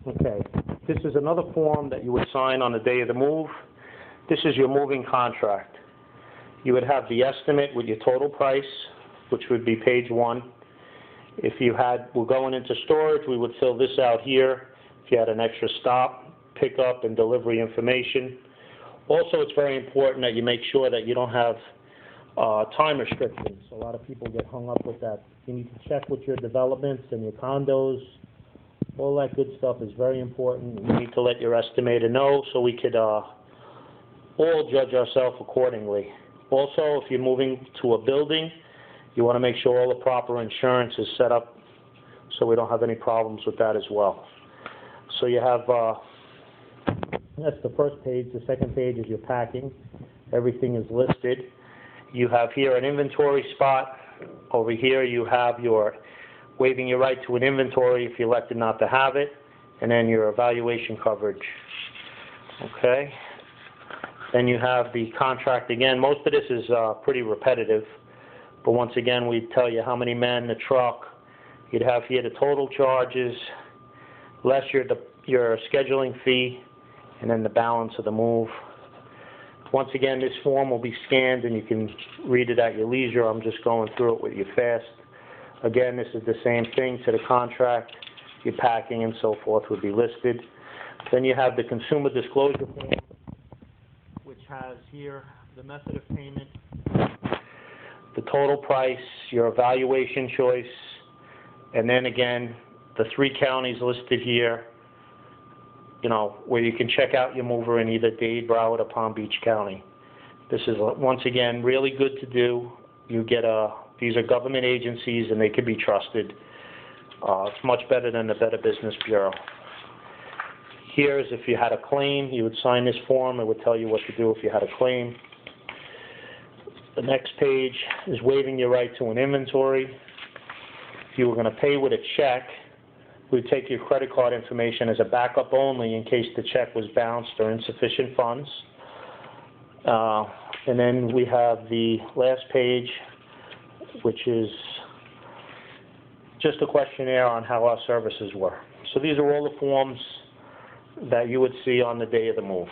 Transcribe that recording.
Okay, this is another form that you would sign on the day of the move. This is your moving contract. You would have the estimate with your total price, which would be page 1. If you were going into storage, we would fill this out here. If you had an extra stop, pickup, and delivery information. Also, it's very important that you make sure that you don't have time restrictions. A lot of people get hung up with that. You need to check with your developments and your condos. All that good stuff is very important. You need to let your estimator know so we could all judge ourselves accordingly. Also, if you're moving to a building, you want to make sure all the proper insurance is set up so we don't have any problems with that as well. So you have, that's the first page. The second page is your packing. Everything is listed. You have here an inventory spot. Over here you have your waiving your right to an inventory if you elected not to have it, and then your evaluation coverage. Okay? Then you have the contract again. Most of this is pretty repetitive, but once again we tell you how many men, the truck. You'd have here the total charges, less your scheduling fee, and then the balance of the move. Once again, this form will be scanned and you can read it at your leisure. I'm just going through it with you fast. Again, this is the same thing to the contract. Your packing and so forth would be listed. Then you have the consumer disclosure form, which has here the method of payment, the total price, your evaluation choice, and then again, the 3 counties listed here, you know, where you can check out your mover in either Dade, Broward, or Palm Beach County. This is, once again, really good to do. You get these are government agencies and they can be trusted. It's much better than the Better Business Bureau. Here is if you had a claim, you would sign this form. It would tell you what to do if you had a claim. The next page is waiving your right to an inventory. If you were going to pay with a check, we'd take your credit card information as a backup only in case the check was bounced or insufficient funds. And then we have the last page, which is just a questionnaire on how our services were. So these are all the forms that you would see on the day of the move.